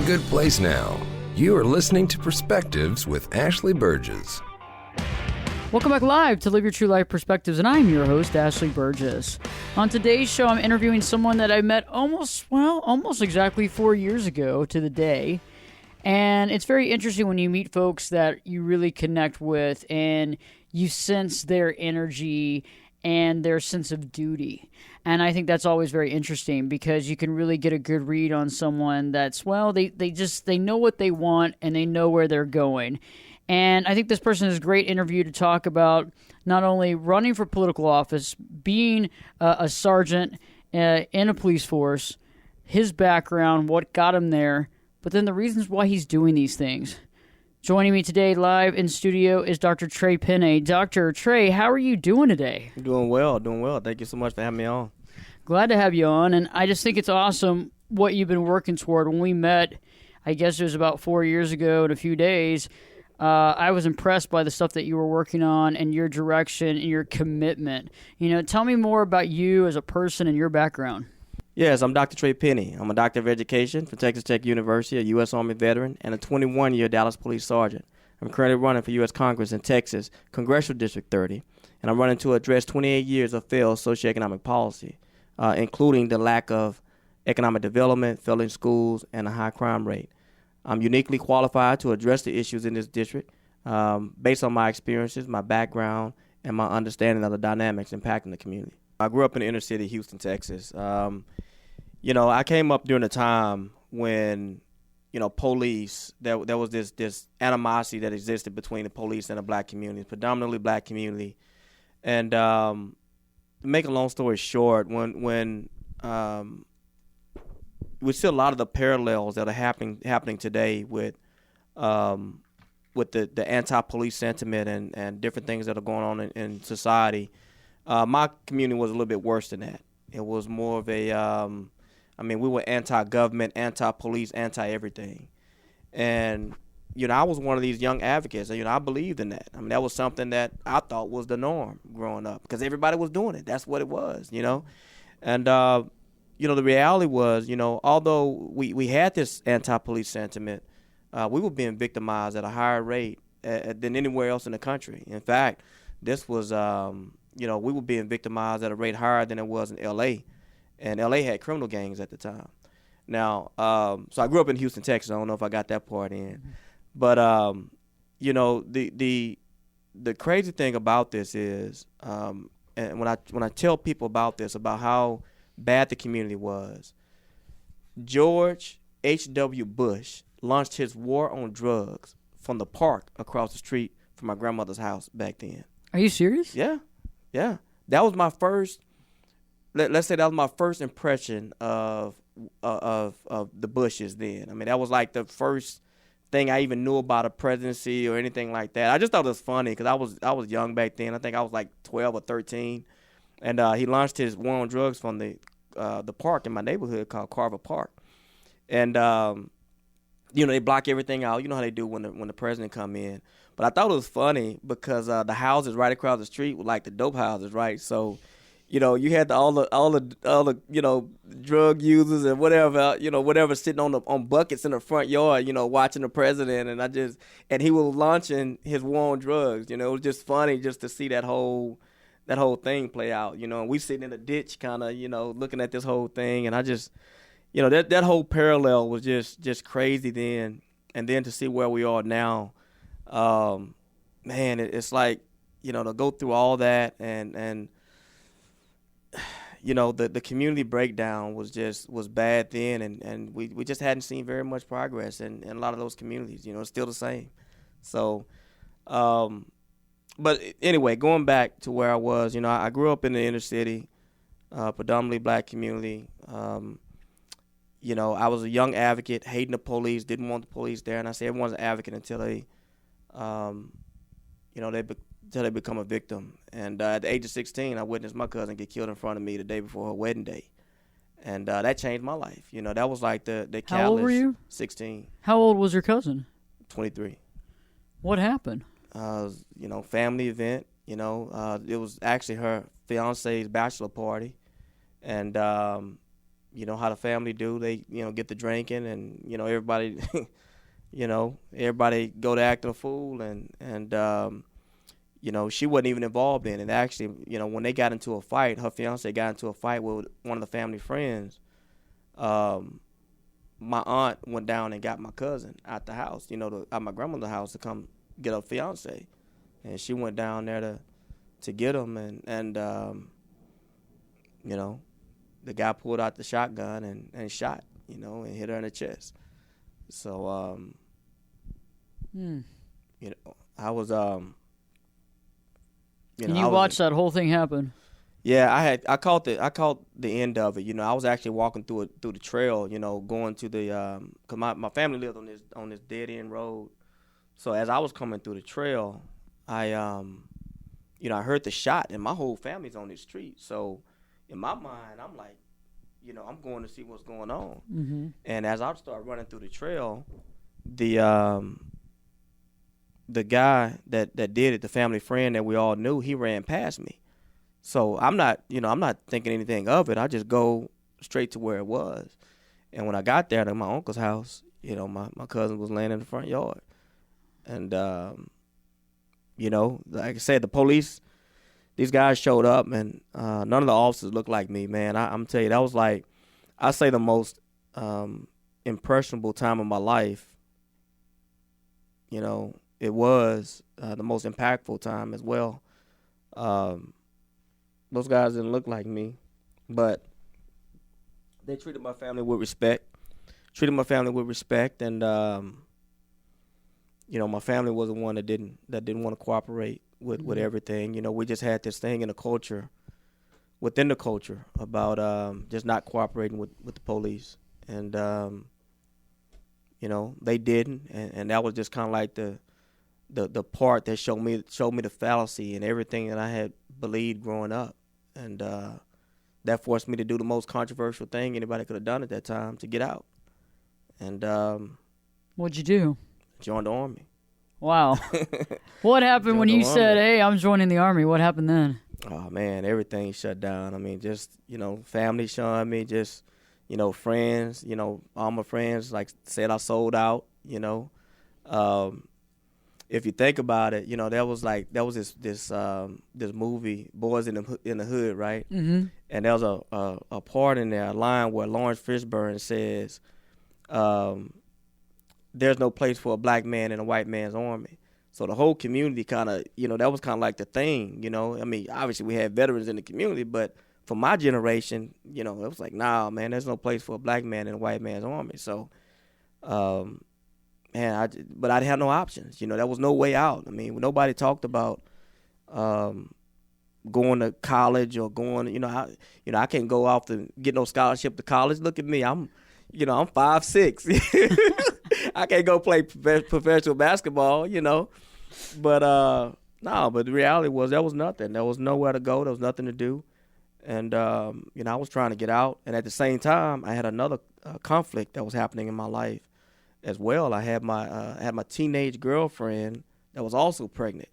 a good place now. You are listening to Perspectives with Ashley Burgess. Welcome back live to Live Your True Life Perspectives, and I'm your host, Ashley Burgess. On today's show, I'm interviewing someone that I met almost exactly 4 years ago to the day. And it's very interesting when you meet folks that you really connect with and you sense their energy and their sense of duty. And I think that's always very interesting because you can really get a good read on someone that's, they know what they want and they know where they're going. And I think this person is a great interview to talk about not only running for political office, being a sergeant in a police force, his background, what got him there, but then the reasons why he's doing these things. Joining me today live in studio is Dr. Tre Pennie. Dr. Tre, how are you doing today? Doing well. Thank you so much for having me on. Glad to have you on, and I just think it's awesome what you've been working toward. When we met, I guess it was about 4 years ago in a few days, I was impressed by the stuff that you were working on and your direction and your commitment. Tell me more about you as a person and your background. Yes, I'm Dr. Tre Pennie. I'm a doctor of education from Texas Tech University, a U.S. Army veteran, and a 21-year Dallas Police Sergeant. I'm currently running for U.S. Congress in Texas, Congressional District 30, and I'm running to address 28 years of failed socioeconomic policy, including the lack of economic development, failing schools, and a high crime rate. I'm uniquely qualified to address the issues in this district based on my experiences, my background, and my understanding of the dynamics impacting the community. I grew up in the inner city of Houston, Texas. I came up during a time when, police, there was this animosity that existed between the police and the black community, predominantly black community. And to make a long story short, when we see a lot of the parallels that are happening today with the anti-police sentiment and different things that are going on in society. My community was a little bit worse than that. It was more of a, we were anti-government, anti-police, anti-everything. And, I was one of these young advocates. I believed in that. That was something that I thought was the norm growing up because everybody was doing it. That's what it was, And, the reality was, although we had this anti-police sentiment, we were being victimized at a higher rate than anywhere else in the country. In fact, this was, we were being victimized at a rate higher than it was in L.A., and L.A. had criminal gangs at the time. Now, so I grew up in Houston, Texas. I don't know if I got that part in. But, the crazy thing about this is, and when I tell people about this, about how bad the community was, George H.W. Bush launched his war on drugs from the park across the street from my grandmother's house back then. Are you serious? Yeah. That was my first. Let's say that was my first impression of the Bushes. Then that was like the first thing I even knew about a presidency or anything like that. I just thought it was funny because I was young back then. I think I was like 12 or 13, and he launched his war on drugs from the park in my neighborhood called Carver Park, and they block everything out. You know how they do when the president come in. But I thought it was funny because the houses right across the street were like the dope houses, right? So, you had all the drug users and whatever sitting on buckets in the front yard, watching the president, and he was launching his war on drugs. It was just funny just to see that whole thing play out. And we sitting in a ditch, kind of, looking at this whole thing, and I just, that whole parallel was just crazy then, and then to see where we are now. It's like, to go through all that and the community breakdown was bad then, and we just hadn't seen very much progress in a lot of those communities. It's still the same. So, but anyway, going back to where I was, I grew up in the inner city, predominantly black community. I was a young advocate, hating the police, didn't want the police there, and I say everyone's an advocate until they become a victim. And at the age of 16, I witnessed my cousin get killed in front of me the day before her wedding day, and that changed my life. That was like the catalyst. How old were you? 16. How old was your cousin? 23. What happened? Family event. It was actually her fiance's bachelor party, and you know how the family do. They, you know, get the drinking, and you know everybody, you know, everybody go to acting a fool, and you know, she wasn't even involved in it. Actually, you know, when they got into a fight, her fiance got into a fight with one of the family friends. My aunt went down and got my cousin out the house, you know, out my grandmother's house to come get her fiance, and she went down there to get him, and you know, the guy pulled out the shotgun and shot, you know, and hit her in the chest. So, you know, I was, you know, and you watched that whole thing happen. Yeah, I caught the end of it. You know, I was actually walking through the trail, you know, going to the, cause my family lived on this dead end road. So as I was coming through the trail, I, you know, I heard the shot, and my whole family's on this street. So in my mind, I'm like, you know, I'm going to see what's going on. Mm-hmm. And as I start running through the trail, the guy that did it, the family friend that we all knew, he ran past me. So I'm not thinking anything of it. I just go straight to where it was. And when I got there to my uncle's house, you know, my cousin was laying in the front yard. And, you know, like I said, the police, these guys showed up, and none of the officers looked like me, man. I'm telling you, that was like, I say the most impressionable time of my life. You know, it was the most impactful time as well. Those guys didn't look like me, but they treated my family with respect. And you know, my family was the one that didn't want to cooperate with everything. You know, we just had this thing in the culture, within the culture, about just not cooperating with the police, and you know, they didn't, and that was just kind of like the part that showed me the fallacy and everything that I had believed growing up. And that forced me to do the most controversial thing anybody could have done at that time, to get out. And what'd you do? Joined the Army. Wow. What happened when you said, "Hey, I'm joining the Army"? What happened then? Oh man, everything shut down. I mean, just, you know, family shunned me. Just, you know, friends. You know, all my friends like said I sold out. You know. If you think about it, you know, there was this movie, Boys in the Hood, right? Mm-hmm. And there was a part in there, a line where Lawrence Fishburne says, "There's no place for a black man in a white man's army." So the whole community kind of, you know, that was kind of like the thing, you know. I mean, obviously we had veterans in the community, but for my generation, you know, it was like, nah, man, there's no place for a black man in a white man's army. So, but I didn't have no options. You know, there was no way out. I mean, nobody talked about going to college or going. I can't go off to get no scholarship to college. Look at me, I'm 5'6". I can't go play professional basketball. You know, but no. But the reality was there was nothing. There was nowhere to go. There was nothing to do, and you know, I was trying to get out. And at the same time, I had another conflict that was happening in my life as well. I had my teenage girlfriend that was also pregnant.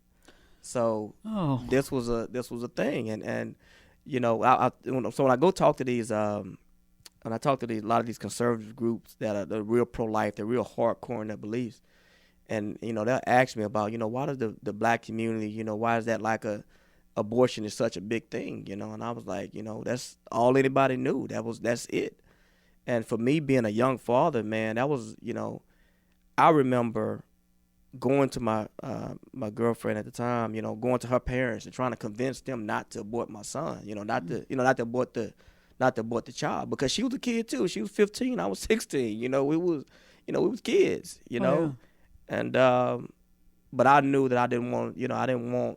So this was a thing, and you know, so when I go talk to these when I talk to a lot of these conservative groups that are the real pro-life, they're real hardcore in their beliefs, and you know, they'll ask me about, you know, why does the black community, you know, why is that like abortion is such a big thing, you know? And I was like, you know, that's all anybody knew. That's it. And for me being a young father, man, that was, you know, I remember going to my girlfriend at the time, you know, going to her parents and trying to convince them not to abort my son, you know, not to abort the child, because she was a kid too. She was 15, I was 16. You know, we was kids, you know. Yeah. And but I knew that I wanted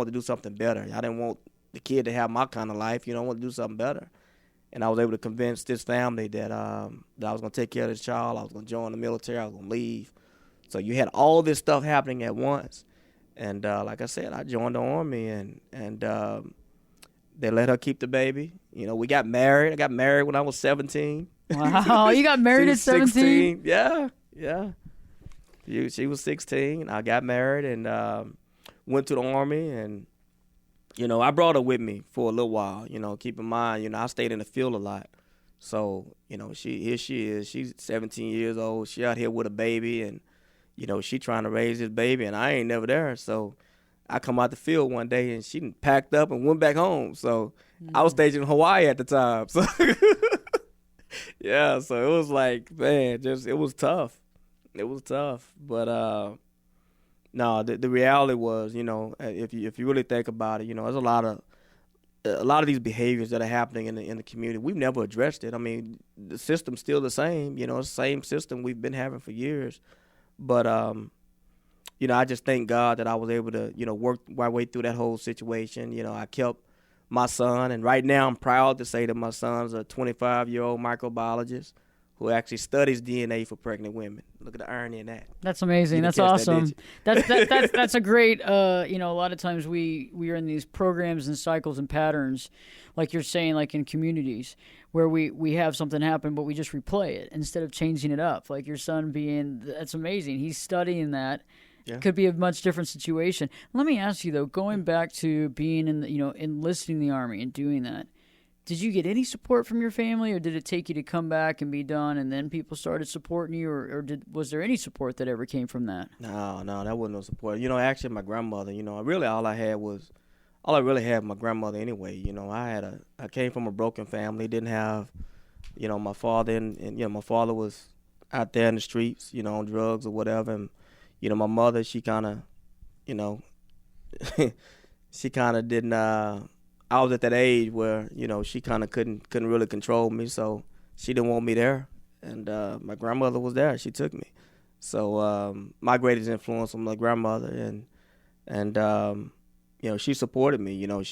to do something better. I didn't want the kid to have my kind of life, you know. I wanted to do something better. And I was able to convince this family that I was going to take care of this child. I was going to join the military. I was going to leave. So you had all this stuff happening at once. And like I said, I joined the Army, and they let her keep the baby. You know, we got married. I got married when I was 17. Wow, you got married at 17? Yeah. She was 16. I got married and went to the Army, and you know, I brought her with me for a little while. You know, keep in mind, you know, I stayed in the field a lot. So, here she is. She's 17 years old. She out here with a baby, and, she trying to raise this baby, and I ain't never there. So I come out the field one day, and she packed up and went back home. So I was stationed in Hawaii at the time. So, yeah, so it was like, man, it was tough. It was tough. But, no, the reality was, if you really think about it, there's a lot of these behaviors that are happening in the community. We've never addressed it. I mean, the system's still the same. It's the same system we've been having for years. But I just thank God that I was able to work my way through that whole situation. I kept my son, and right now I'm proud to say that my son's a 25-year-old microbiologist who actually studies DNA for pregnant women. Look at the irony in that. That's amazing. That's awesome. That's a great. A lot of times we are in these programs and cycles and patterns, like you're saying, like in communities where we have something happen, but we just replay it instead of changing it up. Like your son that's amazing. He's studying that. Yeah. Could be a much different situation. Let me ask you though, going back to being enlisting in the Army and doing that. Did you get any support from your family, or did it take you to come back and be done, and then people started supporting you, or was there any support that ever came from that? No, that wasn't no support. Actually, my grandmother. Really all I really had my grandmother anyway. I came from a broken family. Didn't have, my father, and my father was out there in the streets, on drugs or whatever. And my mother, she kind of, she kind of didn't. I was at that age where, she kind of couldn't really control me, so she didn't want me there. And my grandmother was there. She took me. So my greatest influence was my grandmother, and she supported me.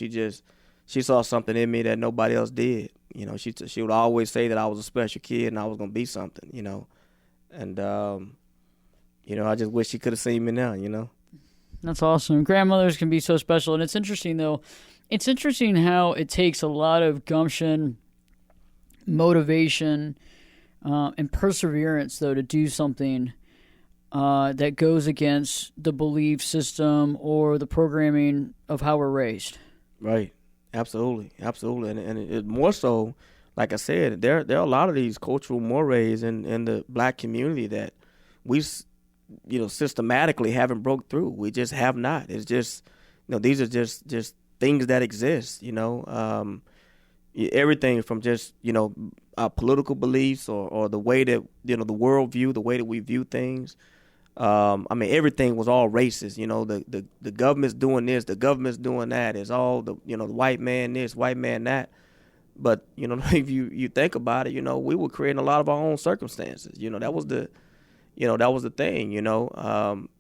She saw something in me that nobody else did. She would always say that I was a special kid and I was going to be something, And, I just wish she could have seen me now, That's awesome. Grandmothers can be so special. And it's interesting, though. It's interesting how it takes a lot of gumption, motivation, and perseverance, though, to do something that goes against the belief system or the programming of how we're raised. Right. Absolutely. And it more so, like I said, there are a lot of these cultural mores in the black community that we, systematically haven't broke through. We just have not. It's just, these are just things that exist, everything from just, our political beliefs or the way that, the worldview, the way that we view things. Everything was all racist, the government's doing this, the government's doing that. It's all the white man this, white man that. But, if you think about it, we were creating a lot of our own circumstances. That was the thing,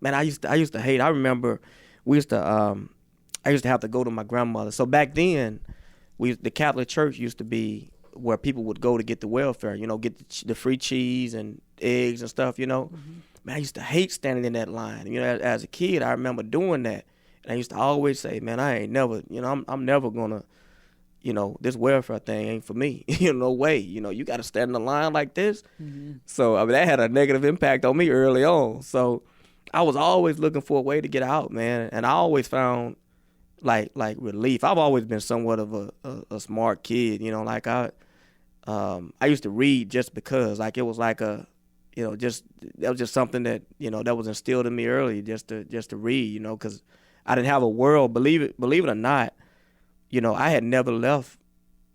man, I used to hate. I remember I used to have to go to my grandmother. So back then, the Catholic Church used to be where people would go to get the welfare, get the free cheese and eggs and stuff, Mm-hmm. Man, I used to hate standing in that line. As a kid, I remember doing that. And I used to always say, man, I ain't never, I'm never going to, this welfare thing ain't for me. No way. You got to stand in the line like this. Mm-hmm. So, that had a negative impact on me early on. So I was always looking for a way to get out, man. And I always found, like relief. I've always been somewhat of a smart kid, I used to read just because, it was like that was just something that, that was instilled in me early, just to read, because I didn't have a world, believe it or not, I had never left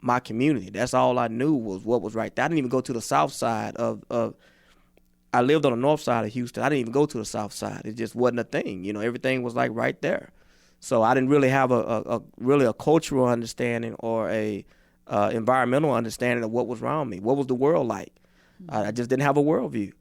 my community. That's all I knew was what was right there. I didn't even go to the south side I lived on the north side of Houston. I didn't even go to the south side. It just wasn't a thing, everything was like right there. So I didn't really have a cultural understanding or a environmental understanding of what was around me. What was the world like? I just didn't have a worldview.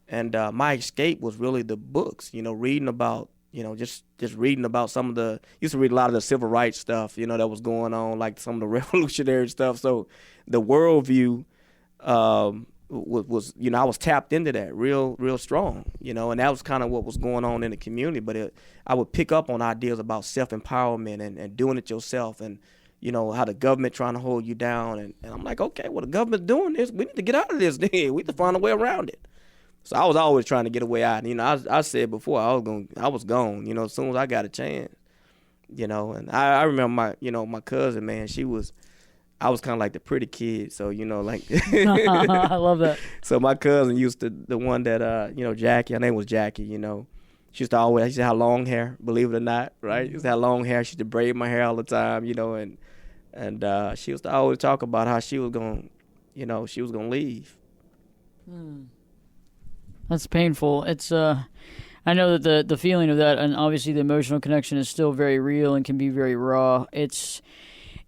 And my escape was really the books, reading about, just reading about some of used to read a lot of the civil rights stuff, that was going on, like some of the revolutionary stuff. So the worldview was I was tapped into that real strong, and that was kind of what was going on in the community. But I would pick up on ideas about self-empowerment and doing it yourself, and how the government trying to hold you down, and I'm like, okay, well, the government's doing this, we need to get out of this then. We need to find a way around it. So I was always trying to get a way out. I said before I was gone, as soon as I got a chance, and I remember my cousin, man, she was I was kind of like the pretty kid. So, like. I love that. So my cousin used to, the one that, Jackie, her name was Jackie, She used to have long hair, believe it or not, right? She used to have long hair. She used to braid my hair all the time, and she used to always talk about how she was going to leave. That's painful. It's I know that the feeling of that, and obviously the emotional connection is still very real and can be very raw. It's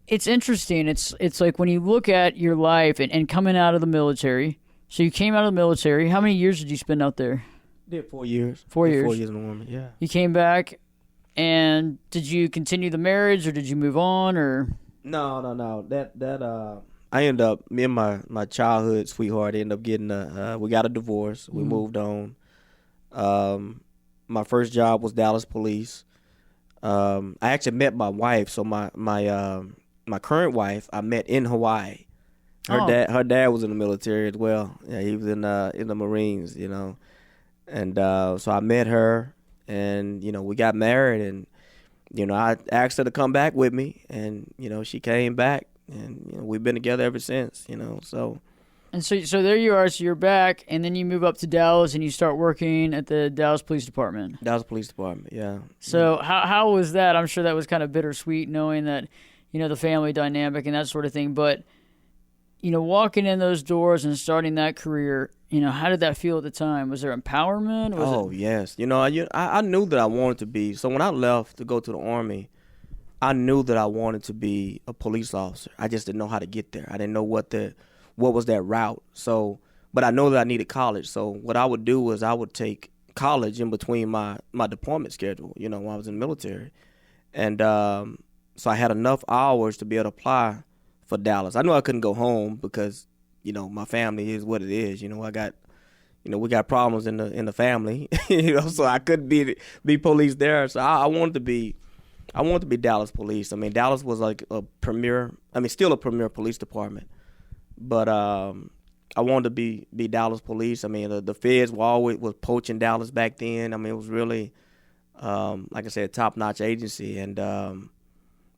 interesting. It's like when you look at your life and coming out of the military. So you came out of the military. How many years did you spend out there? Did 4 years. 4 years. 4 years in the Army, yeah. You came back, and did you continue the marriage, or did you move on, or? No. That I ended up, me and my childhood sweetheart ended up getting we got a divorce. We moved on. My first job was Dallas Police. I actually met my wife. So my current wife I met in Hawaii. Her dad was in the military as well. Yeah, he was in the Marines, And so I met her, and we got married, and I asked her to come back with me, and she came back, and we've been together ever since. So. And so there you are. So you're back, and then you move up to Dallas, and you start working at the Dallas Police Department. Dallas Police Department, yeah. So how was that? I'm sure that was kind of bittersweet, knowing that the family dynamic and that sort of thing. But walking in those doors and starting that career, how did that feel at the time? Was there empowerment? Yes. I knew that I wanted to be. So when I left to go to the Army, I knew that I wanted to be a police officer. I just didn't know how to get there. I didn't know what was that route. So, but I know that I needed college. So what I would do was I would take college in between my deployment schedule, when I was in the military. And so I had enough hours to be able to apply for Dallas. I knew I couldn't go home because, my family is what it is. I got, we got problems in the family, so I couldn't be police there. So I wanted to be Dallas Police. I mean, Dallas was like still a premier police department. But I wanted to be Dallas Police. I mean, the feds was poaching Dallas back then. I mean, it was really, like I said, top-notch agency. And,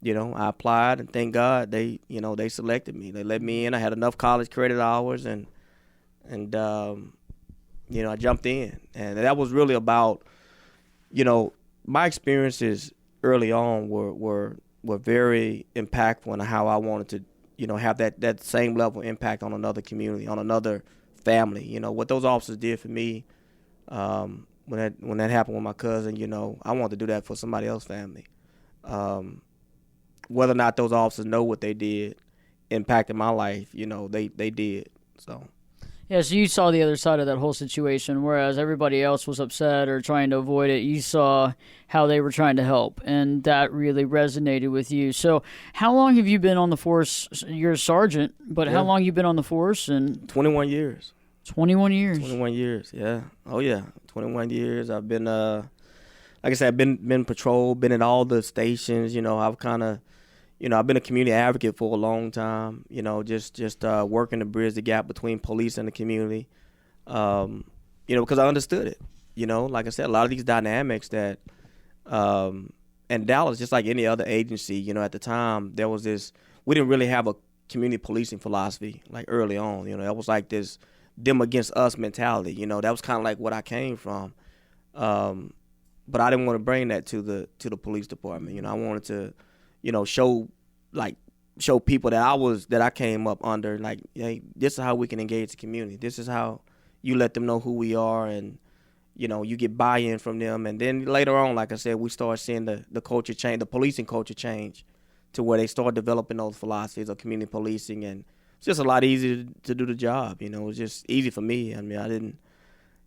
I applied, and thank God they selected me. They let me in. I had enough college credit hours, and I jumped in. And that was really about, my experiences early on were very impactful in how I wanted to, have that same level of impact on another community, on another family. What those officers did for me, when that happened with my cousin, I wanted to do that for somebody else's family. Whether or not those officers know what they did impacted my life, they did. So. Yeah, so you saw the other side of that whole situation, whereas everybody else was upset or trying to avoid it. You saw how they were trying to help, and that really resonated with you. So how long have you been on the force? You're a sergeant, but how long have you been on the force? 21 years. 21 years? 21 years, yeah. Oh, yeah, 21 years. I've been, like I said, I've been patrol, been at all the stations. I've kind of, I've been a community advocate for a long time, just working to bridge the gap between police and the community, because I understood it. Like I said, a lot of these dynamics that, and Dallas, just like any other agency, at the time, there was we didn't really have a community policing philosophy, like early on. That was like this them against us mentality. That was kind of like what I came from. But I didn't want to bring that to the police department. I wanted to, show people that I came up under, like, hey, this is how we can engage the community. This is how you let them know who we are, and you get buy-in from them. And then later on, like I said, we start seeing the culture change, the policing culture change, to where they start developing those philosophies of community policing, and it's just a lot easier to do the job. It was just easy for me. I mean, I didn't,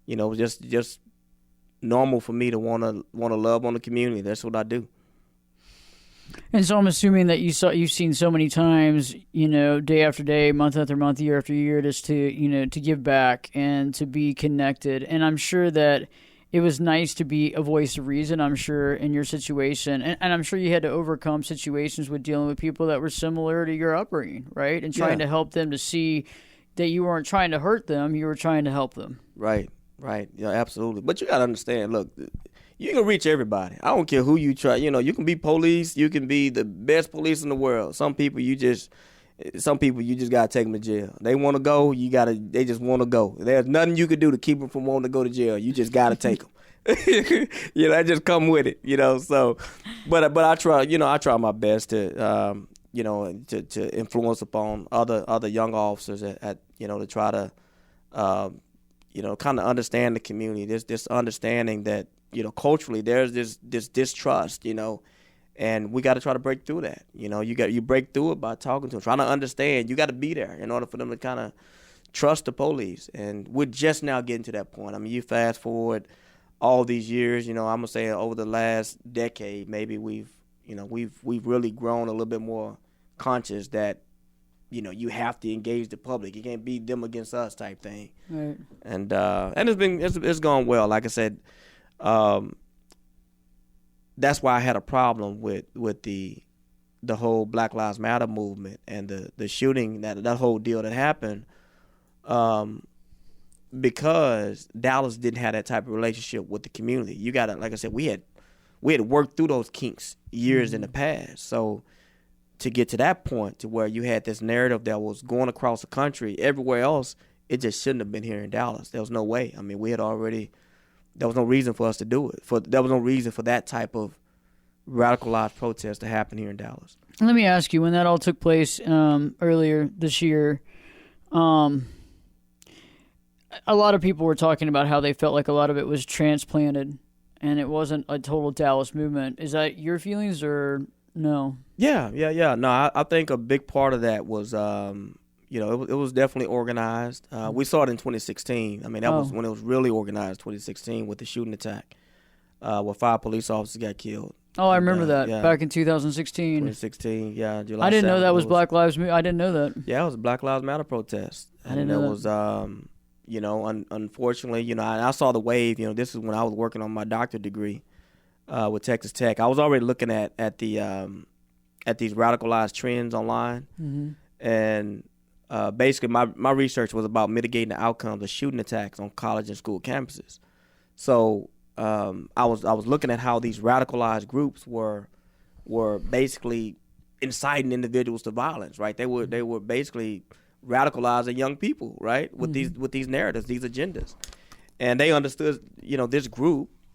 it was just normal for me to want to love on the community. That's what I do. And so I'm assuming that you've seen so many times, day after day, month after month, year after year, just to give back and to be connected. And I'm sure that it was nice to be a voice of reason, I'm sure, in your situation. And I'm sure you had to overcome situations with dealing with people that were similar to your upbringing, right? And trying to help them to see that you weren't trying to hurt them, you were trying to help them. Right. Yeah, absolutely. But you got to understand, look, you can reach everybody. I don't care who you try. You can be police. You can be the best police in the world. Some people, you just, some people you just gotta take them to jail. They want to go, they just want to go. There's nothing you could do to keep them from wanting to go to jail. You just gotta take them. I just come with it. So, but I try my best to to influence upon other young officers at to try to kind of understand the community. This understanding that culturally there's this distrust, and we got to try to break through that. You break through it by talking to them, trying to understand. You got to be there in order for them to kind of trust the police. And we're just now getting to that point. I mean, you fast forward all these years. I'm gonna say over the last decade, maybe we've really grown a little bit more conscious that you have to engage the public. You can't be them against us type thing. Right. And it's gone well. Like I said. That's why I had a problem with the whole Black Lives Matter movement and the shooting, that whole deal that happened, because Dallas didn't have that type of relationship with the community. You gotta, like I said, we had worked through those kinks years in the past. So to get to that point to where you had this narrative that was going across the country, everywhere else, it just shouldn't have been here in Dallas. There was no way. I mean, there was no reason for us to do it. There was no reason for that type of radicalized protest to happen here in Dallas. Let me ask you, when that all took place earlier this year, a lot of people were talking about how they felt like a lot of it was transplanted and it wasn't a total Dallas movement. Is that your feelings or no? Yeah. No, I think a big part of that was it was definitely organized. We saw it in 2016. I mean, that was when it was really organized, 2016, with the shooting attack, where 5 police officers got killed. Oh, I remember that. Yeah. Back in 2016. 2016, yeah. July I didn't 7th, know that was Black Lives Matter. I didn't know that. Yeah, it was a Black Lives Matter protest. I didn't know that. Was, unfortunately, I saw the wave. This is when I was working on my doctorate degree with Texas Tech. I was already looking at these radicalized trends online, and basically, my research was about mitigating the outcomes of shooting attacks on college and school campuses. So I was looking at how these radicalized groups were basically inciting individuals to violence. Right? They were basically radicalizing young people. Right? With these narratives, these agendas, and they understood.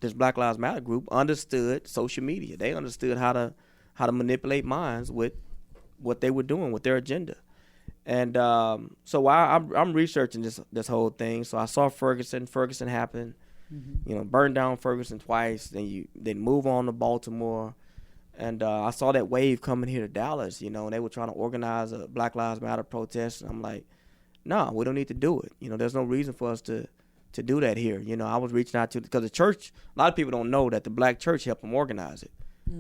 This Black Lives Matter group understood social media. They understood how to manipulate minds with what they were doing with their agenda. And so I'm researching this whole thing. So I saw Ferguson. Ferguson happened. Burned down Ferguson twice. Then move on to Baltimore. And I saw that wave coming here to Dallas. And they were trying to organize a Black Lives Matter protest. And I'm like, no, we don't need to do it. There's no reason for us to do that here. I was reaching out because the church. A lot of people don't know that the Black church helped them organize it.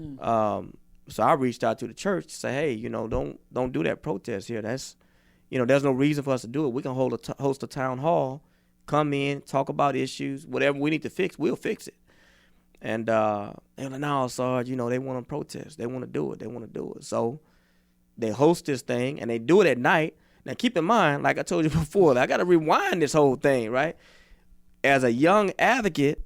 So I reached out to the church to say, hey, don't do that protest here. That's there's no reason for us to do it. We can host a town hall, come in, talk about issues, whatever we need to fix, we'll fix it. And they're like, no, Sarge, they want to protest. They want to do it. So they host this thing, and they do it at night. Now, keep in mind, like I told you before, I got to rewind this whole thing, right? As a young advocate,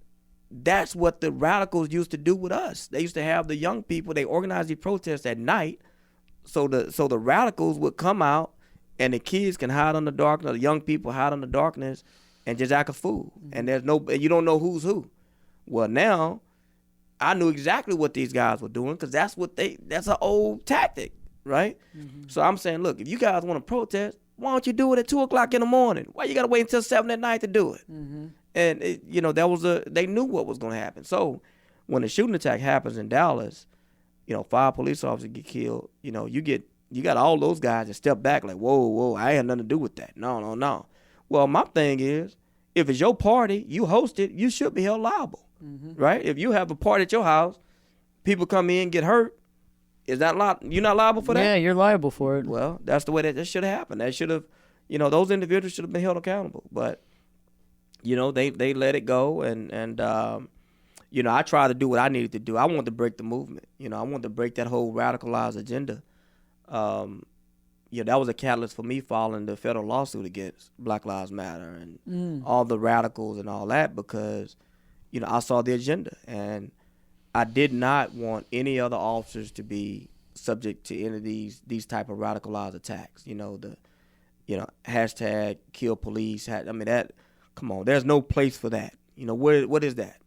that's what the radicals used to do with us. They used to have the young people, they organized the protests at night, so the radicals would come out, and the kids can hide in the darkness, the young people hide in the darkness and just act a fool. And you don't know who's who. Well, now I knew exactly what these guys were doing because that's an old tactic, right? So I'm saying, look, if you guys want to protest, why don't you do it at 2 o'clock in the morning? Why you got to wait until 7 at night to do it? And they knew what was going to happen. So when the shooting attack happens in Dallas, 5 police officers get killed, you got all those guys that step back like, whoa, I had nothing to do with that. No. Well, my thing is, if it's your party, you host it, you should be held liable, right? If you have a party at your house, people come in, get hurt, you're not liable for that? Yeah, you're liable for it. Well, that's the way that should have happened. That should have, those individuals should have been held accountable. But, they let it go, and I tried to do what I needed to do. I wanted to break the movement. I wanted to break that whole radicalized agenda. That was a catalyst for me filing the federal lawsuit against Black Lives Matter and all the radicals and all that because, I saw the agenda and I did not want any other officers to be subject to any of these type of radicalized attacks. Hashtag kill police. I mean, that, come on, there's no place for that. What is that?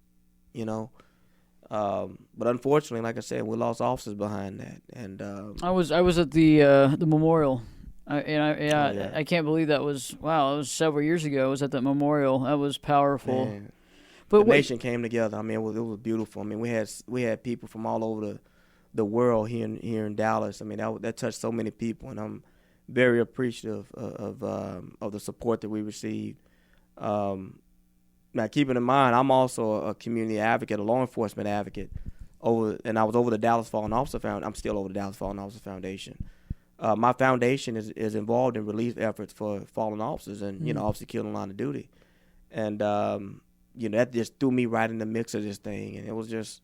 But unfortunately, like I said, we lost officers behind that. And I was at the memorial. Yeah. I can't believe that was, wow, it was several years ago. I was at that memorial. That was powerful. Man, but the nation came together. I mean, it was beautiful. I mean, we had people from all over the world here in Dallas. I mean, that touched so many people, and I'm very appreciative of the support that we received. Now, keeping in mind, I'm also a community advocate, a law enforcement advocate, and I was over the Dallas Fallen Officer Foundation. I'm still over the Dallas Fallen Officer Foundation. My foundation is involved in relief efforts for fallen officers and officers killed in line of duty, and that just threw me right in the mix of this thing, and it was just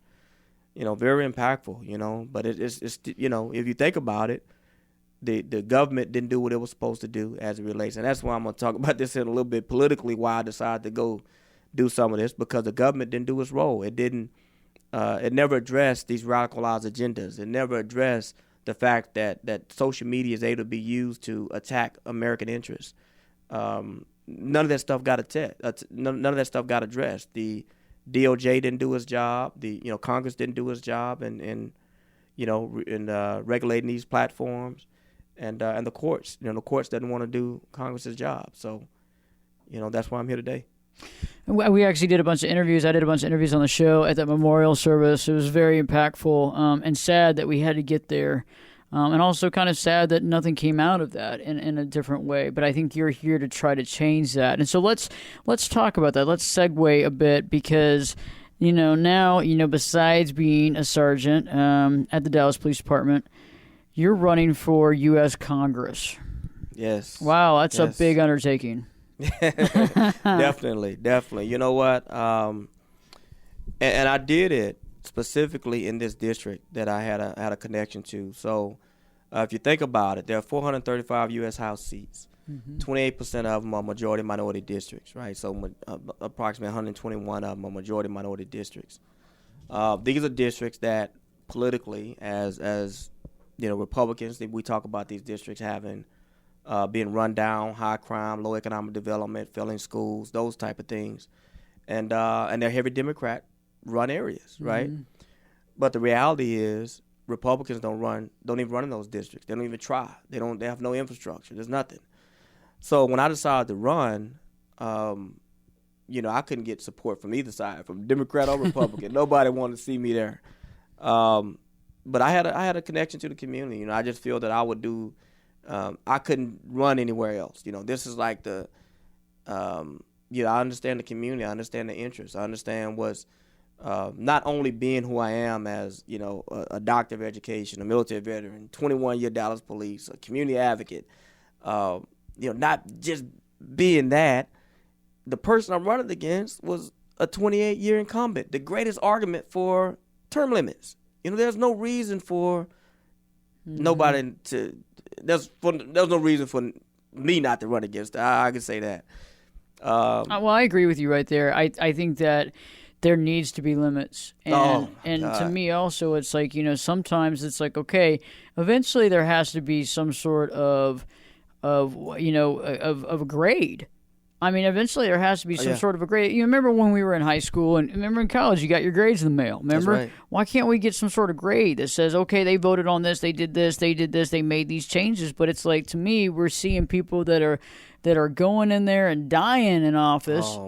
very impactful. But it's if you think about it, the government didn't do what it was supposed to do as it relates, and that's why I'm going to talk about this in a little bit politically. Why I decided to go do some of this, because the government didn't do its role. It didn't. It never addressed these radicalized agendas. It never addressed the fact that social media is able to be used to attack American interests. None of that stuff got none of that stuff got addressed. The DOJ didn't do its job. The Congress didn't do its job in regulating these platforms, and the courts. The courts didn't want to do Congress's job. So, that's why I'm here today. We actually did a bunch of interviews. I did a bunch of interviews on the show at that memorial service. It was very impactful and sad that we had to get there, and also kind of sad that nothing came out of that in a different way. But I think you're here to try to change that. And so let's talk about that. Let's segue a bit, because now besides being a sergeant at the Dallas Police Department, you're running for U.S. Congress. Yes. Wow, that's a big undertaking. Definitely. You know what? And I did it specifically in this district that I had a connection to. So if you think about it, there are 435 U.S. House seats. 28% of them are majority minority districts, right? So approximately 121 of them are majority minority districts. These are districts that politically, as Republicans, we talk about these districts having being run down, high crime, low economic development, failing schools, those type of things, and they're heavy Democrat-run areas, right? But the reality is, Republicans don't even run in those districts. They don't even try. They have no infrastructure. There's nothing. So when I decided to run, I couldn't get support from either side, from Democrat or Republican. Nobody wanted to see me there. But I had a connection to the community. I just feel that I would do. I couldn't run anywhere else. This is like I understand the community. I understand the interests. I understand what's not only being who I am as, a doctor of education, a military veteran, 21-year Dallas police, a community advocate, not just being that. The person I'm running against was a 28-year incumbent, the greatest argument for term limits. There's no reason for nobody to. There's no reason for me not to run against her. I can say that. Well, I agree with you right there. I think that there needs to be limits. And to me also, it's like, sometimes it's like, okay, eventually there has to be some sort of a grade. I mean, eventually there has to be some sort of a grade. You remember when we were in high school and remember in college, you got your grades in the mail. Remember? That's right. Why can't we get some sort of grade that says, okay, they voted on this, they did this, they made these changes. But it's like, to me, we're seeing people that are going in there and dying in office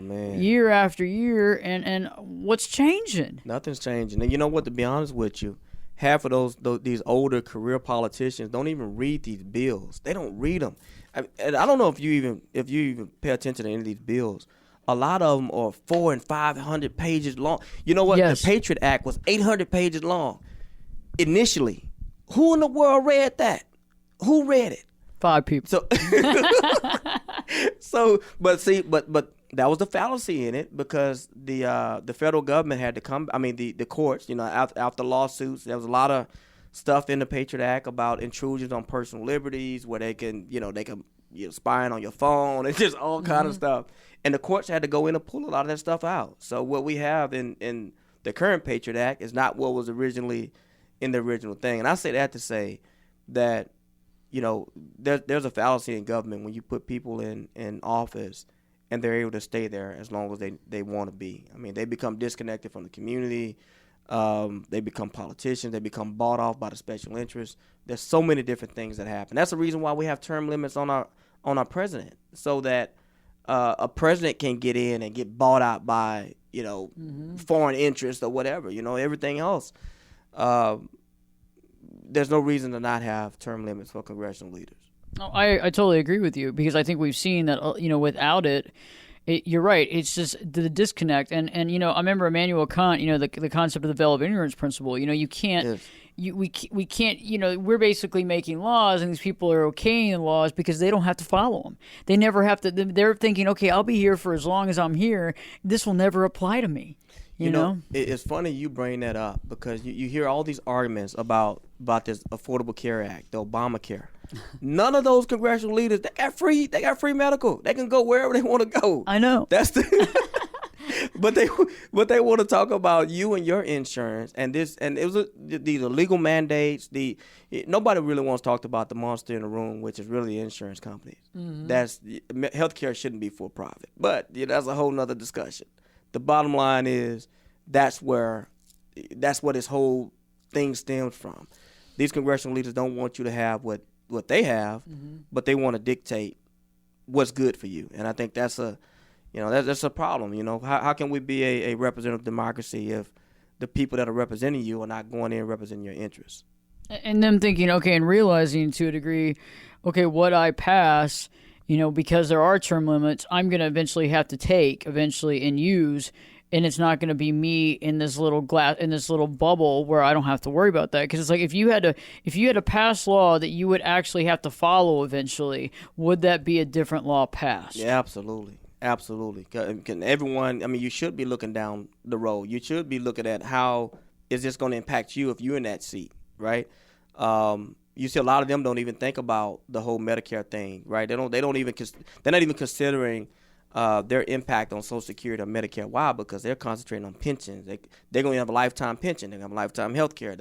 year after year. And what's changing? Nothing's changing. And you know what, to be honest with you, half of these older career politicians don't even read these bills. They don't read them. And I don't know if you even pay attention to any of these bills. A lot of them are 400 and 500 pages long. You know what? Yes. The Patriot Act was 800 pages long initially. Who in the world read that? Who read it? 5 people. But that was the fallacy in it, because the federal government had to come. I mean, the courts. After lawsuits, there was a lot of stuff in the Patriot Act about intrusions on personal liberties, where they can spying on your phone and just all kind of stuff. And the courts had to go in and pull a lot of that stuff out. So what we have in the current Patriot Act is not what was originally, in the original thing. And I say that to say that, there's a fallacy in government when you put people in office and they're able to stay there as long as they want to be. I mean, they become disconnected from the community. They become politicians. They become bought off by the special interests. There's so many different things that happen. That's the reason why we have term limits on our president, so that a president can get in and get bought out by foreign interests or whatever. Everything else. There's no reason to not have term limits for congressional leaders. No, I totally agree with you, because I think we've seen that without it, you're right. It's just the disconnect, and I remember Immanuel Kant. The concept of the veil of ignorance principle. You can't. Yes. We can't. We're basically making laws, and these people are okaying the laws because they don't have to follow them. They never have to. They're thinking, okay, I'll be here for as long as I'm here. This will never apply to me. You know? It's funny you bring that up, because you hear all these arguments about this Affordable Care Act, the Obamacare. None of those congressional leaders, they got free medical. They can go wherever they want to go. I know. That's but they want to talk about you and your insurance and it was these illegal mandates. Nobody really wants to talk about the monster in the room, which is really the insurance companies. Mm-hmm. Healthcare shouldn't be for profit, but that's a whole nother discussion. The bottom line is that's where this whole thing stems from. These congressional leaders don't want you to have what they have, mm-hmm. but they want to dictate what's good for you. And I think that's a problem. How can we be a representative democracy if the people that are representing you are not going in and representing your interests? And them thinking, okay, and realizing to a degree, okay, what I pass, because there are term limits, I'm going to eventually have to take and use, and it's not going to be me in this little bubble where I don't have to worry about that. Because it's like if you had to pass law that you would actually have to follow eventually, would that be a different law passed? Yeah, absolutely. Can everyone, you should be looking down the road. You should be looking at how is this going to impact you if you're in that seat, right? You see a lot of them don't even think about the whole Medicare thing, right? They're not even considering their impact on Social Security or Medicare. Why? Because they're concentrating on pensions. They're going to have a lifetime pension. They're going to have lifetime health care.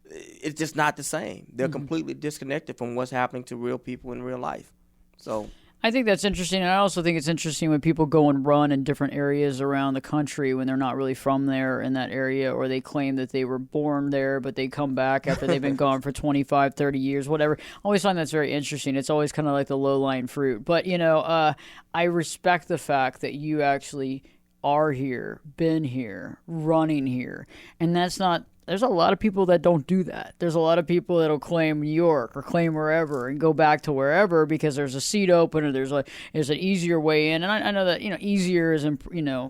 It's just not the same. They're mm-hmm. completely disconnected from what's happening to real people in real life. So I think that's interesting. And I also think it's interesting when people go and run in different areas around the country when they're not really from there in that area, or they claim that they were born there, but they come back after they've been gone for 25, 30 years, whatever. I always find that's very interesting. It's always kind of like the low-lying fruit. But, I respect the fact that you actually are here, been here, running here. And there's a lot of people that don't do that. There's a lot of people that'll claim New York or claim wherever and go back to wherever because there's a seat open or there's an easier way in. And I know that, easier is in,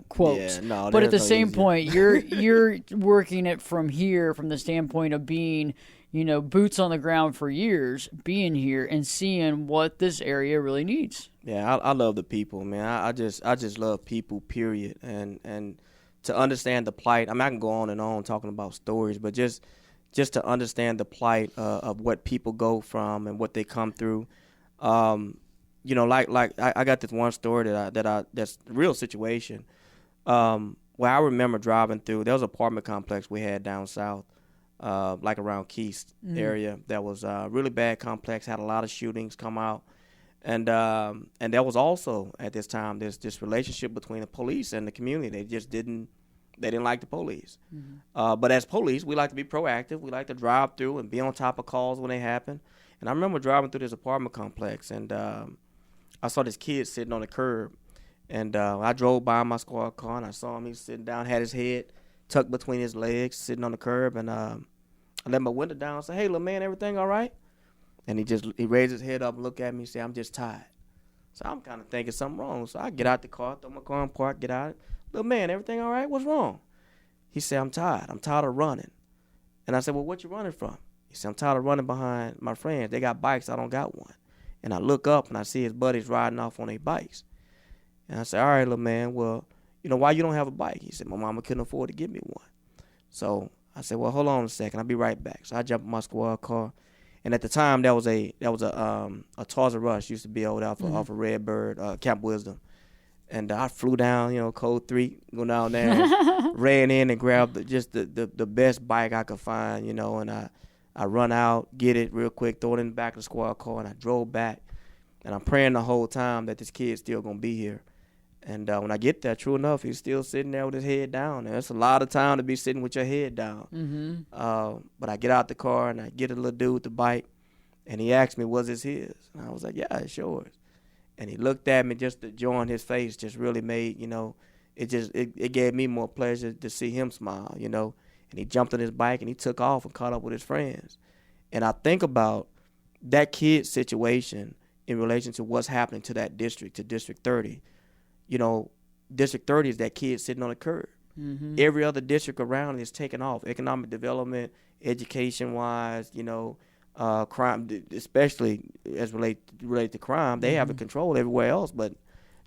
quotes. Yeah, no, but at the same point, you're working it from here, from the standpoint of being, boots on the ground for years, being here and seeing what this area really needs. Yeah, I love the people, man. I just love people, period. And to understand the plight, I can go on and on talking about stories, but just to understand the plight of what people go from and what they come through. Like I got this one story that's a real situation. Where I remember driving through, there was an apartment complex we had down south, like around Keith area. That was a really bad complex, had a lot of shootings come out. And there was also at this time this relationship between the police and the community. They didn't like the police. Mm-hmm. But as police, we like to be proactive. We like to drive through and be on top of calls when they happen. And I remember driving through this apartment complex, and I saw this kid sitting on the curb. And I drove by my squad car, and I saw him. He was sitting down, had his head tucked between his legs, sitting on the curb. And I let my window down and said, "Hey, little man, everything all right?" And he raised his head up and looked at me and said, "I'm just tired." So I'm kind of thinking something wrong. So I get out the car, throw my car in park, get out. "Little man, everything all right? What's wrong?" He said, "I'm tired. I'm tired of running." And I said, "Well, what you running from?" He said, "I'm tired of running behind my friends. They got bikes. I don't got one." And I look up and I see his buddies riding off on their bikes. And I said, "All right, little man, well, why you don't have a bike?" He said, "My mama couldn't afford to give me one." So I said, "Well, hold on a second. I'll be right back." So I jumped in my squad car. And at the time, that was a Toys R Us used to be over there off of Redbird, Camp Wisdom. And I flew down, code 3, go down there, and ran in and grabbed the best bike I could find, and I run out, get it real quick, throw it in the back of the squad car, and I drove back. And I'm praying the whole time that this kid's still going to be here. And when I get there, true enough, he's still sitting there with his head down. And it's a lot of time to be sitting with your head down. Mm-hmm. But I get out the car, and I get a little dude with the bike, and he asked me, was this his? And I was like, yeah, it's yours. And he looked at me, just the joy on his face just really made, it gave me more pleasure to see him smile, And he jumped on his bike and he took off and caught up with his friends. And I think about that kid's situation in relation to what's happening to that district, to District 30. District 30 is that kid sitting on the curb. Mm-hmm. Every other district around is taking off, economic development, education-wise, crime, especially as related to crime, they have it controlled everywhere else, but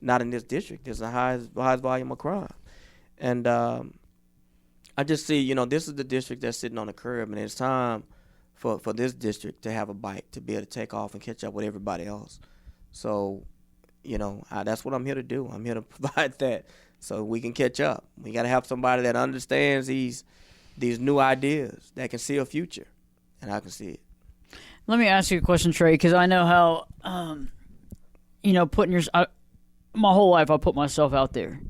not in this district. There's the highest volume of crime. And I just see, this is the district that's sitting on the curb, and it's time for this district to have a bike, to be able to take off and catch up with everybody else. So, that's what I'm here to do. I'm here to provide that so we can catch up. We got to have somebody that understands these new ideas, that can see a future, and I can see it. Let me ask you a question, Tre, because I know how, my whole life I put myself out there,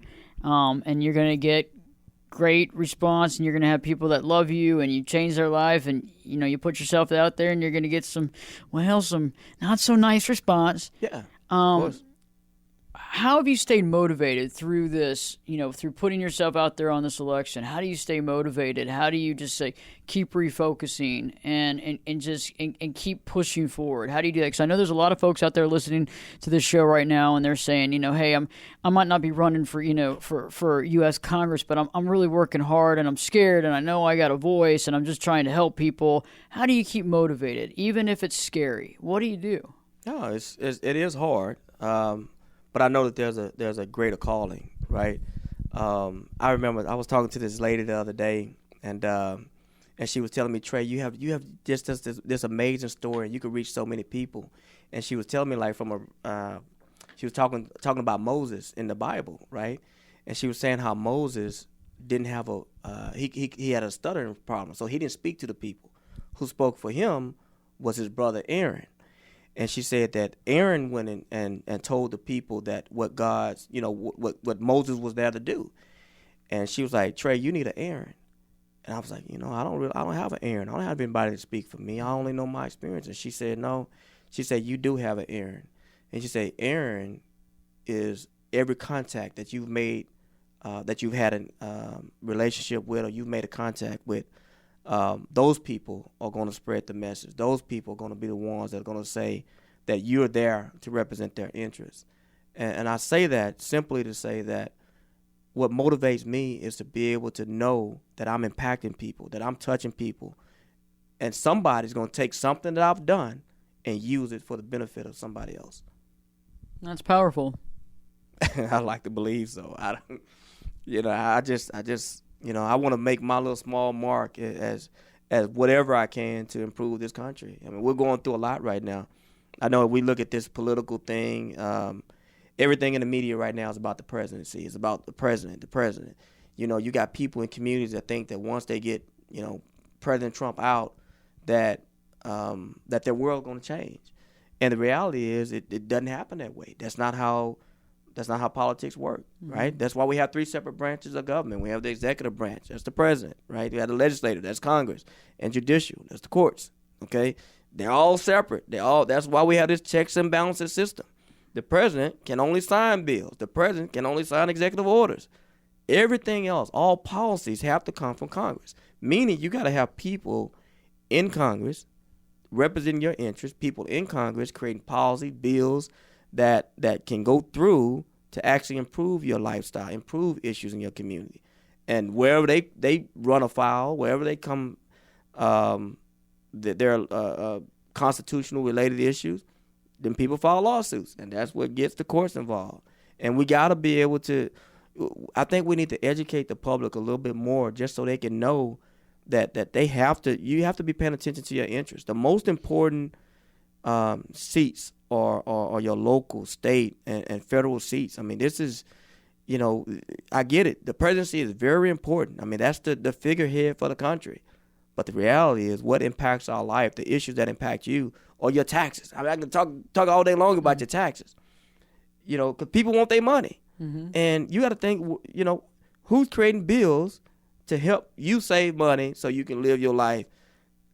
and you're going to get great response, and you're going to have people that love you, and you change their life, and, you put yourself out there, and you're going to get some not so nice response. Yeah, of course. How have you stayed motivated through this, through putting yourself out there on this election? How do you stay motivated? How do you just say, keep refocusing and keep pushing forward? How do you do that? Because I know there's a lot of folks out there listening to this show right now, and they're saying, hey, I might not be running for U.S. Congress, but I'm really working hard, and I'm scared, and I know I got a voice, and I'm just trying to help people. How do you keep motivated, even if it's scary? What do you do? No, it is hard. But I know that there's a greater calling, right? I remember I was talking to this lady the other day, and she was telling me, Tre, you have just this amazing story, and you could reach so many people. And she was telling me, like, she was talking about Moses in the Bible, right? And she was saying how Moses didn't have he had a stuttering problem, so he didn't speak to the people. Who spoke for him was his brother Aaron. And she said that Aaron went and told the people that what God's, what Moses was there to do. And she was like, Tre, you need an Aaron. And I was like, I don't have an Aaron. I don't have anybody to speak for me. I only know my experience. And she said, no. She said, you do have an Aaron. And she said, Aaron is every contact that you've made, that you've had a relationship with, or you've made a contact with. Those people are going to spread the message. Those people are going to be the ones that are going to say that you're there to represent their interests. And I say that simply to say that what motivates me is to be able to know that I'm impacting people, that I'm touching people, and somebody's going to take something that I've done and use it for the benefit of somebody else. That's powerful. I like to believe so. I want to make my little small mark as whatever I can to improve this country. I mean, we're going through a lot right now. I know if we look at this political thing, everything in the media right now is about the presidency. It's about the president. You got people in communities that think that once they get, President Trump out, that their world's going to change. And the reality is it doesn't happen that way. That's not how politics work, right? That's why we have 3 separate branches of government. We have the executive branch, that's the president, right? We have the legislative, that's Congress, and judicial, that's the courts, okay? They're all separate. That's why we have this checks and balances system. The president can only sign bills. The president can only sign executive orders. Everything else, all policies have to come from Congress, meaning you got to have people in Congress representing your interests, people in Congress creating policy, bills that can go through to actually improve your lifestyle, improve issues in your community. And wherever they run afoul, wherever they come, there are constitutional related issues, then people file lawsuits. And that's what gets the courts involved. And we got to be able to, I think we need to educate the public a little bit more just so they can know that you have to be paying attention to your interests. The most important seats or your local, state, and federal seats. I mean, this is, I get it. The presidency is very important. I mean, that's the figurehead for the country. But the reality is what impacts our life, the issues that impact you, or your taxes. I mean, I can talk all day long about your taxes, because people want their money. Mm-hmm. And you got to think, who's creating bills to help you save money so you can live your life.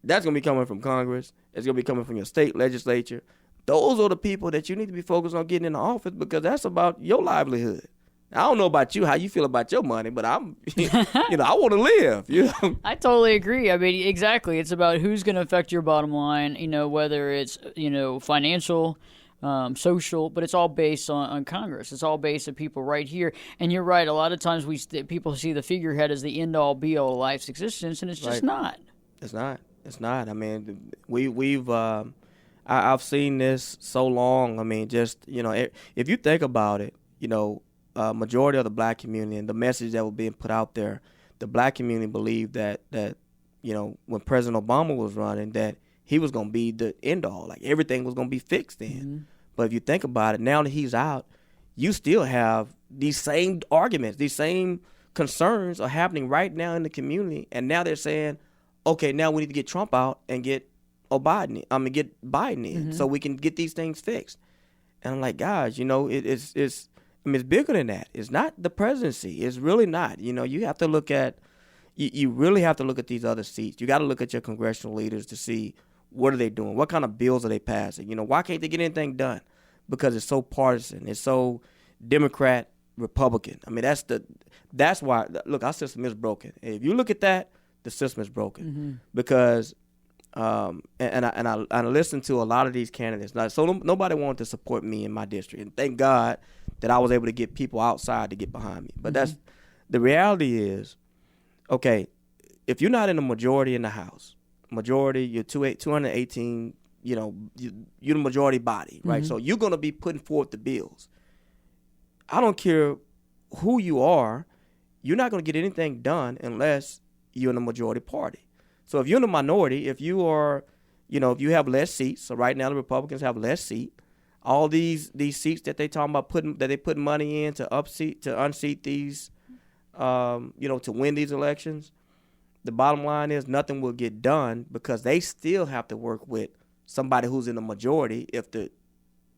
That's going to be coming from Congress. It's going to be coming from your state legislature. Those are the people that you need to be focused on getting in the office because that's about your livelihood. I don't know about you, how you feel about your money, but I'm, I want to live. I totally agree. I mean, exactly. It's about who's going to affect your bottom line, whether it's, financial, social, but it's all based on Congress. It's all based on people right here. And you're right. A lot of times people see the figurehead as the end-all, be-all of life's existence, and it's just not. It's not. It's not. I mean, I've seen this so long. I mean, just, if you think about it, majority of the black community and the message that was being put out there, the black community believed that when President Obama was running, that he was going to be the end all, like everything was going to be fixed then. Mm-hmm. But if you think about it, now that he's out, you still have these same arguments, these same concerns are happening right now in the community. And now they're saying, okay, now we need to get Trump out and get Biden in mm-hmm. so we can get these things fixed. And I'm like, guys, it's bigger than that. It's not the presidency. It's really not. You have to look at, you really have to look at these other seats. You got to look at your congressional leaders to see what are they doing? What kind of bills are they passing? Why can't they get anything done? Because it's so partisan. It's so Democrat, Republican. I mean, that's why, look, our system is broken. If you look at that, the system is broken. Mm-hmm. Because, and I listened to a lot of these candidates. So nobody wanted to support me in my district. And thank God that I was able to get people outside to get behind me. But mm-hmm. The reality is, okay, if you're not in the majority in the House, you're 218, you're the majority body, right? Mm-hmm. So you're going to be putting forth the bills. I don't care who you are, you're not going to get anything done unless you're in the majority party. So if you're in the minority, if you are, if you have less seats, so right now the Republicans have less seats, all these seats that they talking about that they put money in to unseat these, to win these elections, the bottom line is nothing will get done because they still have to work with somebody who's in the majority. If the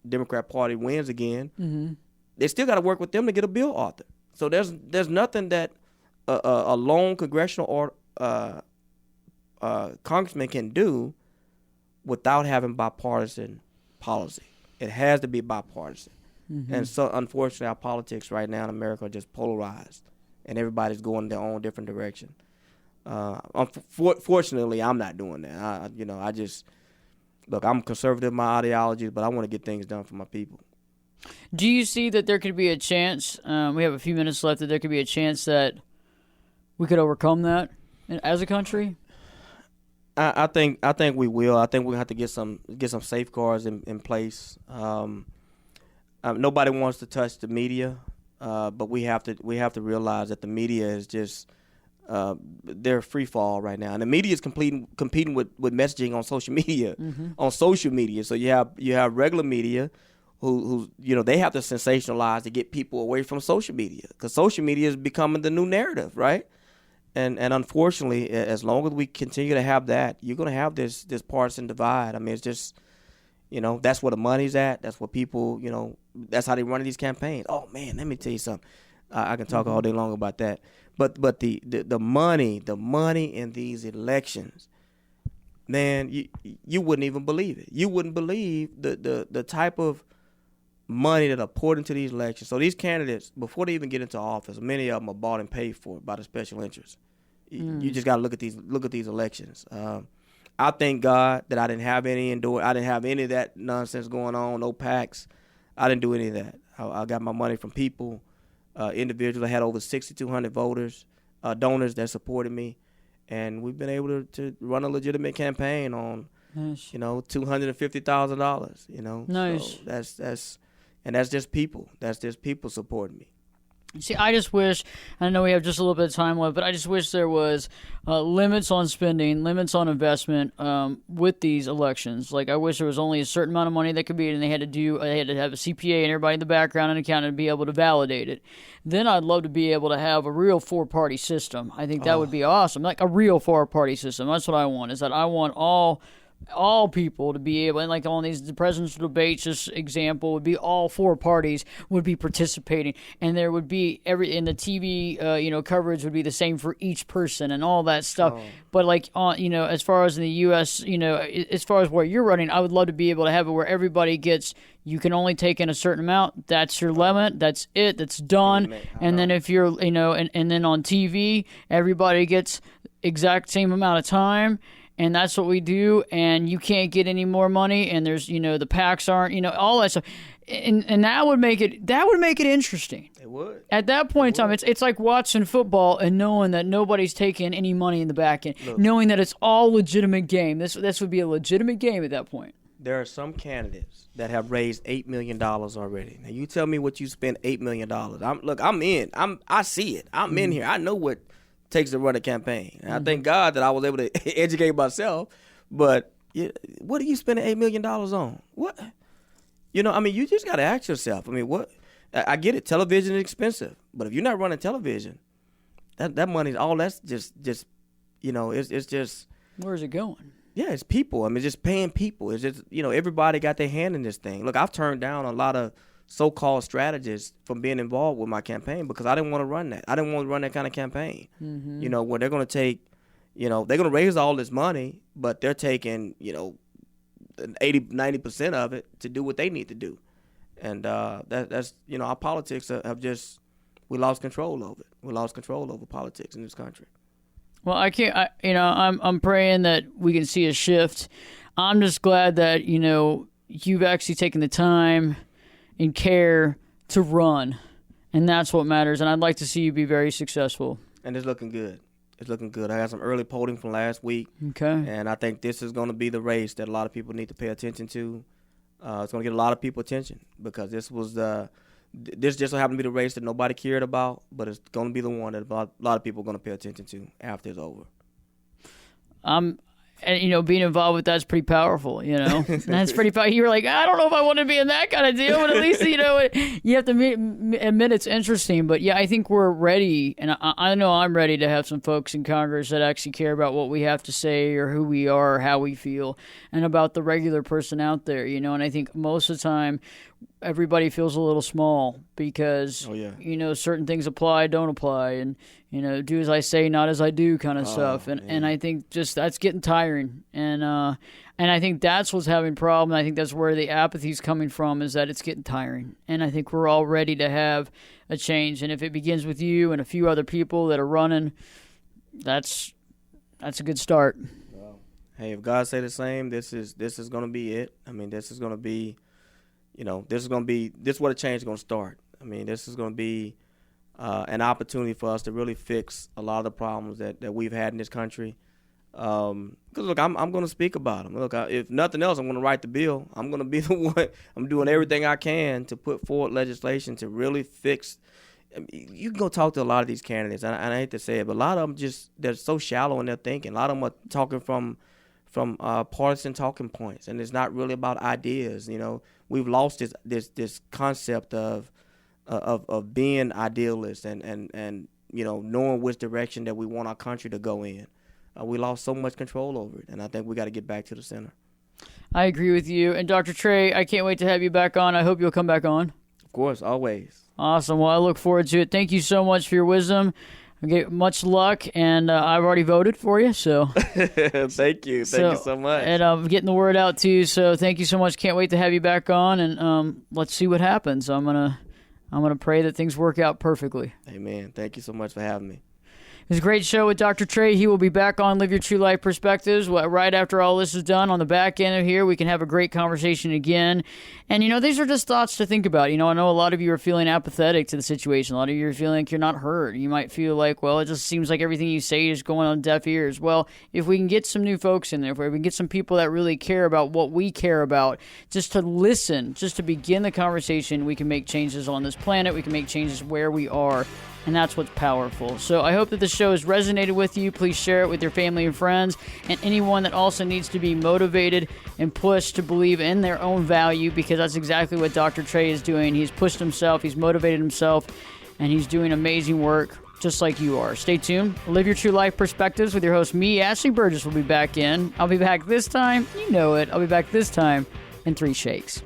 Democrat Party wins again, mm-hmm. they still got to work with them to get a bill authored. So there's nothing that a lone congressional congressman can do without having bipartisan policy. It has to be bipartisan. Mm-hmm. And so, unfortunately, our politics right now in America are just polarized, and everybody's going their own different direction. Fortunately, I'm not doing that. I just look. I'm conservative in my ideologies, but I want to get things done for my people. Do you see that there could be a chance? We have a few minutes left. That there could be a chance that we could overcome that as a country. I think we will. I think we have to get some safeguards in place. Nobody wants to touch the media, but we have to realize that the media is just they're free fall right now, and the media is competing with messaging on social media. Mm-hmm. On social media, so you have regular media who they have to sensationalize to get people away from social media because social media is becoming the new narrative, right? And unfortunately, as long as we continue to have that, you're going to have this partisan divide. I mean, it's just, that's where the money's at. That's what people, that's how they run these campaigns. Oh, man, let me tell you something. I can talk mm-hmm. all day long about that. But the money in these elections, man, you wouldn't even believe it. You wouldn't believe the type of money that are poured into these elections. So these candidates, before they even get into office, many of them are bought and paid for by the special interests. You just got to look at these elections. I thank God that I didn't have any I didn't have any of that nonsense going on. No PACs. I didn't do any of that. I got my money from people, individuals. I had over 6,200 donors that supported me, and we've been able to run a legitimate campaign on, nice. $250,000. Nice. So that's just people. That's just people supporting me. See, I just wish, I know we have just a little bit of time left, but I just wish there was limits on spending, limits on investment with these elections. Like, I wish there was only a certain amount of money that could be, and they had to have a CPA and everybody in the background and accountant to be able to validate it. Then I'd love to be able to have a real four-party system. I think that would be awesome. Like a real four-party system. That's what I want, is that I want all people to be able, and like on these presidential debates, this example would be all four parties would be participating, and there would be in the TV, coverage would be the same for each person and all that stuff. But like as far as in the U.S., as far as where you're running, I would love to be able to have it where everybody gets. You can only take in a certain amount. That's your limit. That's it. That's done. And then if you're, and then on TV, everybody gets exact same amount of time. And that's what we do, and you can't get any more money, and there's, the PACs aren't, all that stuff. And that would make it interesting. It would. At that point in time, it's like watching football and knowing that nobody's taking any money in the back end, knowing that it's all legitimate game. This would be a legitimate game at that point. There are some candidates that have raised $8 million already. Now, you tell me what you spent $8 million. I'm in. I see it. I'm in here. I know what takes to run a campaign. And I thank God that I was able to educate myself. But what are you spending $8 million on? What? You just got to ask yourself. What? I get it. Television is expensive. But if you're not running television, that money's all that's just it's just. Where's it going? Yeah, it's people. Just paying people. It's just, everybody got their hand in this thing. Look, I've turned down a lot of so-called strategists from being involved with my campaign because I didn't want to run that. I didn't want to run that kind of campaign. Mm-hmm. Where they're going to take, they're going to raise all this money, but they're taking, 80-90% of it to do what they need to do. And that's our politics have just, we lost control of it. We lost control over politics in this country. Well, I'm praying that we can see a shift. I'm just glad that, you've actually taken the time and care to run, and that's what matters. And I'd like to see you be very successful. And it's looking good. It's looking good. I got some early polling from last week. Okay. And I think this is going to be the race that a lot of people need to pay attention to. It's going to get a lot of people attention because this just so happened to be the race that nobody cared about, but it's going to be the one that a lot of people are going to pay attention to after it's over. And, being involved with that's pretty powerful, That's pretty powerful. You were like, I don't know if I want to be in that kind of deal, but at least, you have to admit it's interesting. But, yeah, I think we're ready, and I know I'm ready to have some folks in Congress that actually care about what we have to say or who we are or how we feel and about the regular person out there, And I think most of the time everybody feels a little small because, certain things apply, don't apply, and, do as I say, not as I do kind of stuff. And I think just that's getting tiring. And I think that's what's having a problem. I think that's where the apathy's coming from, is that it's getting tiring. And I think we're all ready to have a change. And if it begins with you and a few other people that are running, that's a good start. Well, hey, if God say the same, this is going to be it. This is going to be, this is where the change is going to start. This is going to be an opportunity for us to really fix a lot of the problems that we've had in this country. Because, look, I'm going to speak about them. Look, if nothing else, I'm going to write the bill. I'm going to be the one. I'm doing everything I can to put forward legislation to really fix. You can go talk to a lot of these candidates, and I hate to say it, but a lot of them they're so shallow in their thinking. A lot of them are talking from partisan talking points, and it's not really about ideas. We've lost this concept of being idealists and knowing which direction that we want our country to go in. We lost so much control over it, and I think we got to get back to the center. I agree with you. And Dr. Tre, I can't wait to have you back on. I hope you'll come back on. Of course, always. Awesome. Well, I look forward to it. Thank you so much for your wisdom. Okay, much luck, and I've already voted for you, so. Thank you. Thank you so much. And I'm getting the word out too, so thank you so much. Can't wait to have you back on, and let's see what happens. I'm gonna pray that things work out perfectly. Amen. Thank you so much for having me. It was a great show with Dr. Tre. He will be back on Live Your True Life Perspectives right after all this is done. On the back end of here, we can have a great conversation again. And, these are just thoughts to think about. I know a lot of you are feeling apathetic to the situation. A lot of you are feeling like you're not heard. You might feel like, well, it just seems like everything you say is going on deaf ears. Well, if we can get some new folks in there, if we can get some people that really care about what we care about, just to listen, just to begin the conversation, we can make changes on this planet. We can make changes where we are. And that's what's powerful. So I hope that the show has resonated with you. Please share it with your family and friends, and anyone that also needs to be motivated and pushed to believe in their own value, because that's exactly what Dr. Tre is doing. He's pushed himself, he's motivated himself, and he's doing amazing work just like you are. Stay tuned. Live Your True Life Perspectives with your host, me, Ashley Burgess, will be back in. I'll be back this time. You know it. I'll be back this time in 3 shakes.